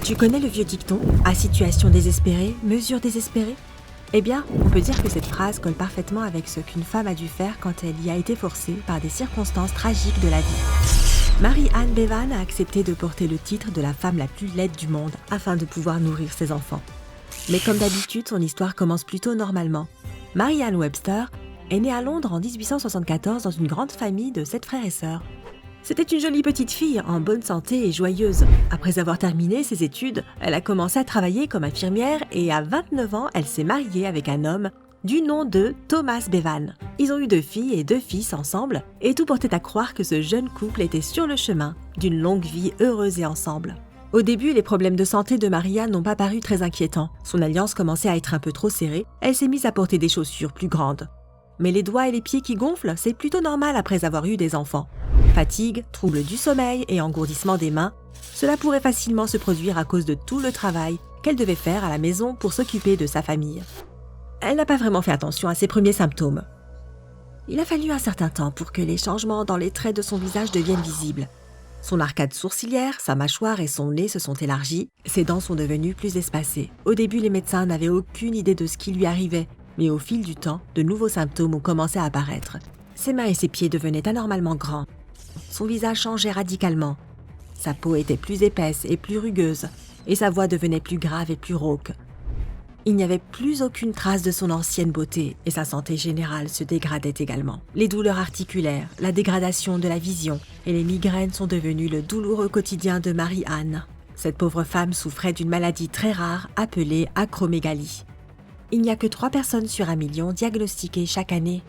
Tu connais le vieux dicton « À situation désespérée, mesure désespérée » Eh bien, on peut dire que cette phrase colle parfaitement avec ce qu'une femme a dû faire quand elle y a été forcée par des circonstances tragiques de la vie. Mary-Ann Bevan a accepté de porter le titre de la femme la plus laide du monde afin de pouvoir nourrir ses enfants. Mais comme d'habitude, son histoire commence plutôt normalement. Mary-Ann Webster est née à Londres en 1874 dans une grande famille de 7 frères et sœurs. C'était une jolie petite fille, en bonne santé et joyeuse. Après avoir terminé ses études, elle a commencé à travailler comme infirmière et à 29 ans, elle s'est mariée avec un homme du nom de Thomas Bevan. Ils ont eu 2 filles et 2 fils ensemble et tout portait à croire que ce jeune couple était sur le chemin d'une longue vie heureuse et ensemble. Au début, les problèmes de santé de Mary-Ann n'ont pas paru très inquiétants. Son alliance commençait à être un peu trop serrée, elle s'est mise à porter des chaussures plus grandes. Mais les doigts et les pieds qui gonflent, c'est plutôt normal après avoir eu des enfants. Fatigue, troubles du sommeil et engourdissement des mains, cela pourrait facilement se produire à cause de tout le travail qu'elle devait faire à la maison pour s'occuper de sa famille. Elle n'a pas vraiment fait attention à ses premiers symptômes. Il a fallu un certain temps pour que les changements dans les traits de son visage deviennent visibles. Son arcade sourcilière, sa mâchoire et son nez se sont élargis, ses dents sont devenues plus espacées. Au début, les médecins n'avaient aucune idée de ce qui lui arrivait, mais au fil du temps, de nouveaux symptômes ont commencé à apparaître. Ses mains et ses pieds devenaient anormalement grands. Son visage changeait radicalement. Sa peau était plus épaisse et plus rugueuse, et sa voix devenait plus grave et plus rauque. Il n'y avait plus aucune trace de son ancienne beauté, et sa santé générale se dégradait également. Les douleurs articulaires, la dégradation de la vision et les migraines sont devenues le douloureux quotidien de Mary-Ann. Cette pauvre femme souffrait d'une maladie très rare appelée acromégalie. Il n'y a que 3 personnes sur 1 million diagnostiquées chaque année.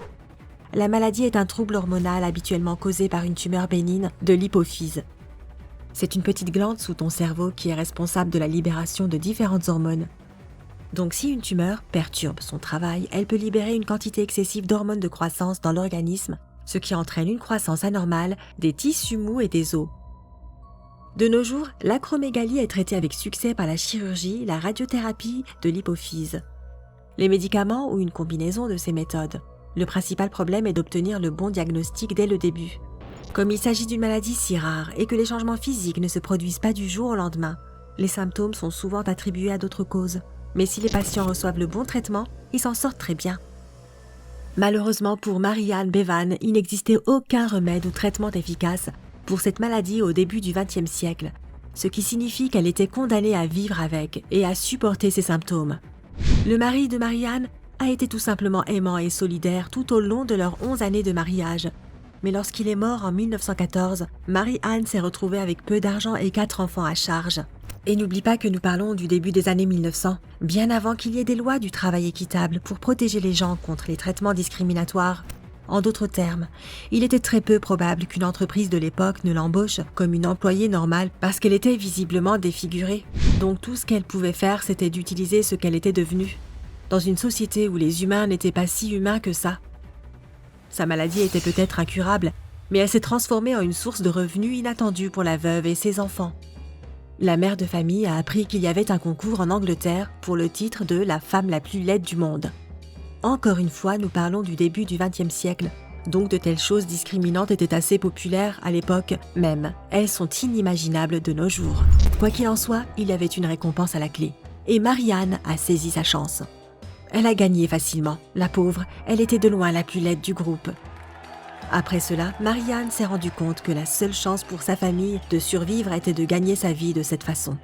La maladie est un trouble hormonal habituellement causé par une tumeur bénigne de l'hypophyse. C'est une petite glande sous ton cerveau qui est responsable de la libération de différentes hormones. Donc si une tumeur perturbe son travail, elle peut libérer une quantité excessive d'hormones de croissance dans l'organisme, ce qui entraîne une croissance anormale des tissus mous et des os. De nos jours, l'acromégalie est traitée avec succès par la chirurgie, la radiothérapie de l'hypophyse, les médicaments ou une combinaison de ces méthodes. Le principal problème est d'obtenir le bon diagnostic dès le début. Comme il s'agit d'une maladie si rare et que les changements physiques ne se produisent pas du jour au lendemain, les symptômes sont souvent attribués à d'autres causes. Mais si les patients reçoivent le bon traitement, ils s'en sortent très bien. Malheureusement pour Mary-Ann Bevan, il n'existait aucun remède ou traitement efficace pour cette maladie au début du XXe siècle, ce qui signifie qu'elle était condamnée à vivre avec et à supporter ses symptômes. Le mari de Mary-Ann a été tout simplement aimant et solidaire tout au long de leurs 11 années de mariage. Mais lorsqu'il est mort en 1914, Mary-Ann s'est retrouvée avec peu d'argent et 4 enfants à charge. Et n'oublie pas que nous parlons du début des années 1900, bien avant qu'il y ait des lois du travail équitable pour protéger les gens contre les traitements discriminatoires. En d'autres termes, il était très peu probable qu'une entreprise de l'époque ne l'embauche comme une employée normale parce qu'elle était visiblement défigurée. Donc tout ce qu'elle pouvait faire, c'était d'utiliser ce qu'elle était devenue. Dans une société où les humains n'étaient pas si humains que ça. Sa maladie était peut-être incurable, mais elle s'est transformée en une source de revenus inattendue pour la veuve et ses enfants. La mère de famille a appris qu'il y avait un concours en Angleterre pour le titre de la femme la plus laide du monde. Encore une fois, nous parlons du début du XXe siècle, donc de telles choses discriminantes étaient assez populaires à l'époque même. Elles sont inimaginables de nos jours. Quoi qu'il en soit, il y avait une récompense à la clé, et Mary-Ann a saisi sa chance. Elle a gagné facilement. La pauvre, elle était de loin la plus laide du groupe. Après cela, Mary-Ann s'est rendue compte que la seule chance pour sa famille de survivre était de gagner sa vie de cette façon.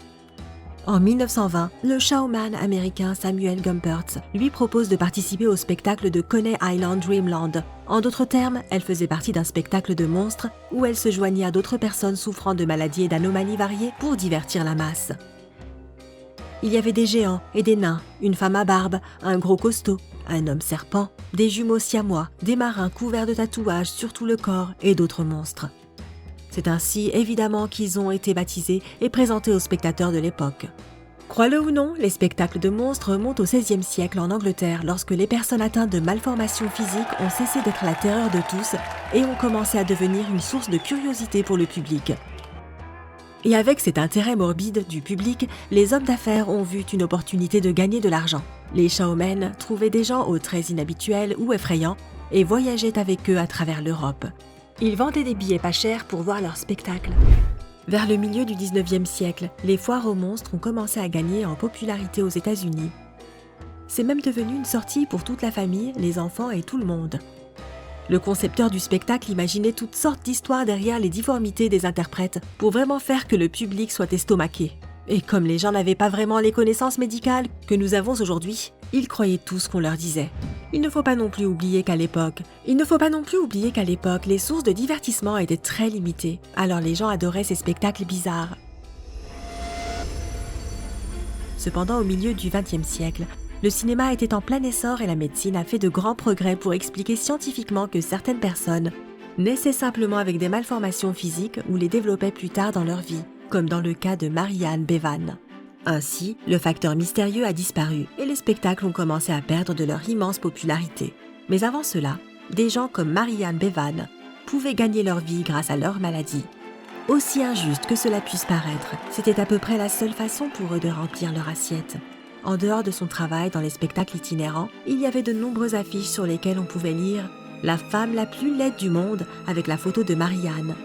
En 1920, le showman américain Samuel Gompert lui propose de participer au spectacle de Coney Island Dreamland. En d'autres termes, elle faisait partie d'un spectacle de monstres où elle se joignait à d'autres personnes souffrant de maladies et d'anomalies variées pour divertir la masse. Il y avait des géants et des nains, une femme à barbe, un gros costaud, un homme serpent, des jumeaux siamois, des marins couverts de tatouages sur tout le corps et d'autres monstres. C'est ainsi évidemment qu'ils ont été baptisés et présentés aux spectateurs de l'époque. Crois-le ou non, les spectacles de monstres remontent au XVIe siècle en Angleterre lorsque les personnes atteintes de malformations physiques ont cessé d'être la terreur de tous et ont commencé à devenir une source de curiosité pour le public. Et avec cet intérêt morbide du public, les hommes d'affaires ont vu une opportunité de gagner de l'argent. Les showmen trouvaient des gens aux traits inhabituels ou effrayants et voyageaient avec eux à travers l'Europe. Ils vendaient des billets pas chers pour voir leur spectacle. Vers le milieu du 19e siècle, les foires aux monstres ont commencé à gagner en popularité aux États-Unis. C'est même devenu une sortie pour toute la famille, les enfants et tout le monde. Le concepteur du spectacle imaginait toutes sortes d'histoires derrière les difformités des interprètes pour vraiment faire que le public soit estomaqué. Et comme les gens n'avaient pas vraiment les connaissances médicales que nous avons aujourd'hui, ils croyaient tout ce qu'on leur disait. Il ne faut pas non plus oublier qu'à l'époque, les sources de divertissement étaient très limitées, alors les gens adoraient ces spectacles bizarres. Cependant, au milieu du XXe siècle, le cinéma était en plein essor et la médecine a fait de grands progrès pour expliquer scientifiquement que certaines personnes naissaient simplement avec des malformations physiques ou les développaient plus tard dans leur vie, comme dans le cas de Mary-Ann Bevan. Ainsi, le facteur mystérieux a disparu et les spectacles ont commencé à perdre de leur immense popularité. Mais avant cela, des gens comme Mary-Ann Bevan pouvaient gagner leur vie grâce à leur maladie. Aussi injuste que cela puisse paraître, c'était à peu près la seule façon pour eux de remplir leur assiette. En dehors de son travail dans les spectacles itinérants, il y avait de nombreuses affiches sur lesquelles on pouvait lire « La femme la plus laide du monde » avec la photo de Mary-Ann.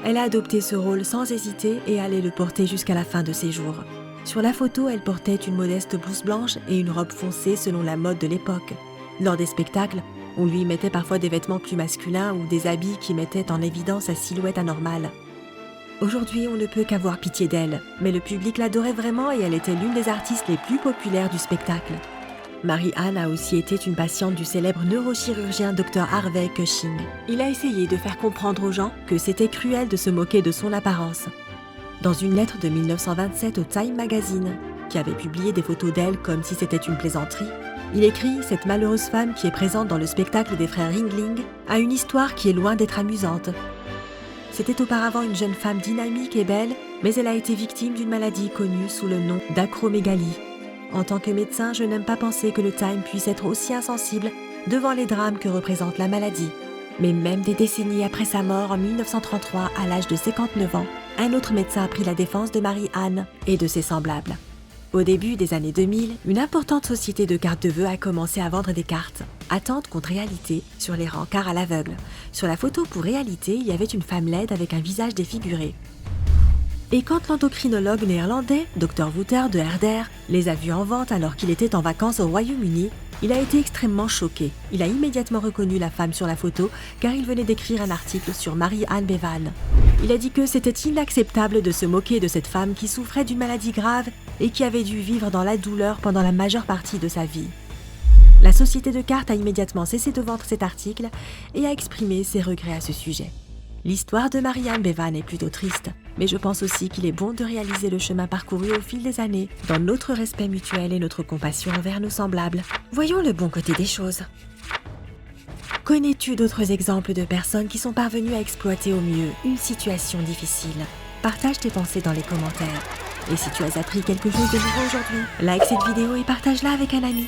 Elle a adopté ce rôle sans hésiter et allait le porter jusqu'à la fin de ses jours. Sur la photo, elle portait une modeste blouse blanche et une robe foncée selon la mode de l'époque. Lors des spectacles, on lui mettait parfois des vêtements plus masculins ou des habits qui mettaient en évidence sa silhouette anormale. Aujourd'hui, on ne peut qu'avoir pitié d'elle, mais le public l'adorait vraiment et elle était l'une des artistes les plus populaires du spectacle. Mary-Ann a aussi été une patiente du célèbre neurochirurgien Dr Harvey Cushing. Il a essayé de faire comprendre aux gens que c'était cruel de se moquer de son apparence. Dans une lettre de 1927 au Time Magazine, qui avait publié des photos d'elle comme si c'était une plaisanterie, il écrit « Cette malheureuse femme qui est présente dans le spectacle des frères Ringling a une histoire qui est loin d'être amusante. C'était auparavant une jeune femme dynamique et belle, mais elle a été victime d'une maladie connue sous le nom d'acromégalie. En tant que médecin, je n'aime pas penser que le Time puisse être aussi insensible devant les drames que représente la maladie. Mais même des décennies après sa mort en 1933, à l'âge de 59 ans, un autre médecin a pris la défense de Mary-Ann et de ses semblables. Au début des années 2000, une importante société de cartes de vœux a commencé à vendre des cartes, attente contre réalité, sur les rencarts à l'aveugle. Sur la photo pour réalité, il y avait une femme laide avec un visage défiguré. Et quand l'endocrinologue néerlandais, Dr Wouter de Herder, les a vus en vente alors qu'il était en vacances au Royaume-Uni, il a été extrêmement choqué. Il a immédiatement reconnu la femme sur la photo car il venait d'écrire un article sur Mary-Ann Bevan. Il a dit que c'était inacceptable de se moquer de cette femme qui souffrait d'une maladie grave et qui avait dû vivre dans la douleur pendant la majeure partie de sa vie. La société de cartes a immédiatement cessé de vendre cet article et a exprimé ses regrets à ce sujet. L'histoire de Mary-Ann Bevan est plutôt triste, mais je pense aussi qu'il est bon de réaliser le chemin parcouru au fil des années, dans notre respect mutuel et notre compassion envers nos semblables. Voyons le bon côté des choses. Connais-tu d'autres exemples de personnes qui sont parvenues à exploiter au mieux une situation difficile? Partage tes pensées dans les commentaires. Et si tu as appris quelque chose de nouveau aujourd'hui, like cette vidéo et partage-la avec un ami.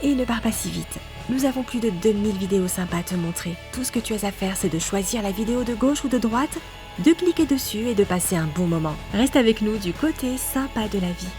Et ne pars pas si vite. Nous avons plus de 2000 vidéos sympas à te montrer. Tout ce que tu as à faire, c'est de choisir la vidéo de gauche ou de droite, de cliquer dessus et de passer un bon moment. Reste avec nous du côté sympa de la vie.